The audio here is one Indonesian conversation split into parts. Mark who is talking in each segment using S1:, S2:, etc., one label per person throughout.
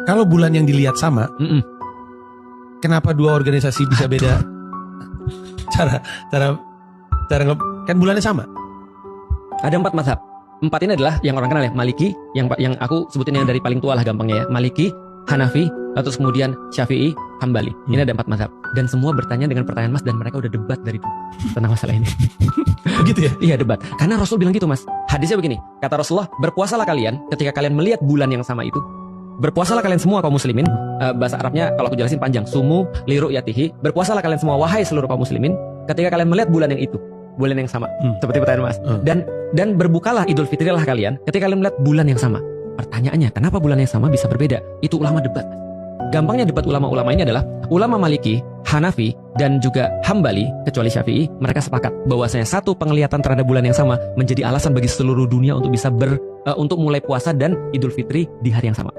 S1: Kalau bulan yang dilihat sama, kenapa dua organisasi bisa beda? Cara kan bulannya sama.
S2: Ada 4 mazhab. 4 ini adalah yang orang kenal ya, Maliki, yang aku sebutin yang dari paling tua lah gampangnya ya. Maliki, Hanafi, terus kemudian Syafi'i, Hambali. Ini ada 4 mazhab. Dan semua bertanya dengan pertanyaan Mas, dan mereka udah debat dari dulu tentang masalah ini.
S1: Begitu ya?
S2: Iya, debat. Karena Rasul bilang gitu, Mas. Hadisnya begini. Kata Rasulullah, berpuasalah kalian ketika kalian melihat bulan yang sama itu. Berpuasalah kalian semua kaum muslimin. Bahasa Arabnya kalau aku jelasin panjang. Sumu liru yatihi. Berpuasalah kalian semua wahai seluruh kaum muslimin ketika kalian melihat bulan yang itu. Bulan yang sama. Seperti pertanyaan Mas. Dan berbukalah Idul Fitri lah kalian ketika kalian melihat bulan yang sama. Pertanyaannya, kenapa bulan yang sama bisa berbeda? Itu ulama debat. Gampangnya debat ulama-ulama ini adalah ulama Maliki, Hanafi, dan juga Hambali, kecuali Syafi'i, mereka sepakat bahwasanya satu penglihatan terhadap bulan yang sama menjadi alasan bagi seluruh dunia untuk bisa untuk mulai puasa dan Idul Fitri di hari yang sama.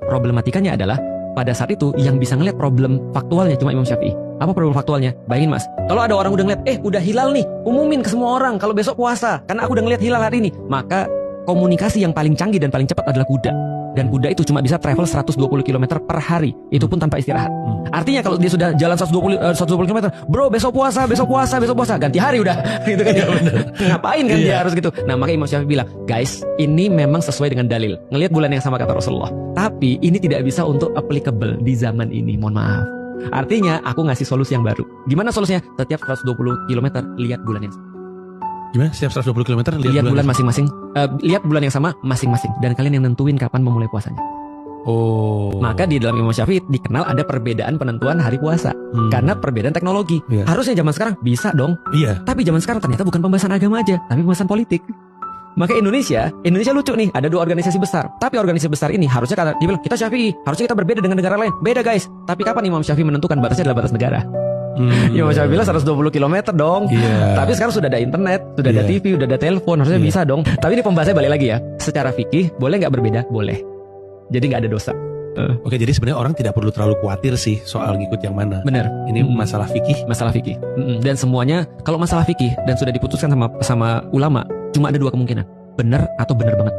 S2: Problematikanya adalah pada saat itu yang bisa ngeliat problem faktualnya cuma Imam Syafi'i. Apa problem faktualnya? Bayangin Mas, kalau ada orang udah ngeliat, udah hilal nih, umumin ke semua orang kalau besok puasa, karena aku udah ngeliat hilal hari ini, maka komunikasi yang paling canggih dan paling cepat adalah kuda. Dan kuda itu cuma bisa travel 120 km per hari. Itu pun tanpa istirahat. Artinya kalau dia sudah jalan 120 km, bro besok puasa, ganti hari udah. Gitu kan ya. Ngapain kan dia harus gitu. Nah maka Imam Syafi'i bilang, guys, ini memang sesuai dengan dalil. Ngelihat bulan yang sama kata Rasulullah. Tapi ini tidak bisa untuk applicable di zaman ini. Mohon maaf. Artinya aku ngasih solusi yang baru. Gimana solusinya? Setiap 120 km lihat bulan yang sama.
S1: Gimana? Setiap 120 km
S2: lihat bulan masing-masing. Lihat bulan yang sama masing-masing. Dan kalian yang nentuin kapan memulai puasanya. Maka di dalam Imam Syafi'i dikenal ada perbedaan penentuan hari puasa. Karena perbedaan teknologi. Harusnya zaman sekarang bisa dong. Tapi zaman sekarang ternyata bukan pembahasan agama aja, tapi pembahasan politik. Maka Indonesia lucu nih, ada 2 organisasi besar. Tapi organisasi besar ini harusnya dia bilang, kita Syafi'i, harusnya kita berbeda dengan negara lain. Beda guys. Tapi kapan Imam Syafi'i menentukan batasnya adalah batas negara? Imam Syafi'i bilang 120 km dong. Tapi sekarang sudah ada internet, sudah ada TV, sudah ada telepon, harusnya bisa dong. Tapi ini pembahasannya balik lagi ya. Secara fikih boleh nggak berbeda? Boleh. Jadi nggak ada dosa.
S1: Oke, jadi sebenarnya orang tidak perlu terlalu khawatir sih soal ngikut yang mana.
S2: Benar.
S1: Ini masalah fikih.
S2: Masalah fikih. Dan semuanya kalau masalah fikih dan sudah diputuskan sama ulama, cuma ada 2 kemungkinan. Benar atau benar banget.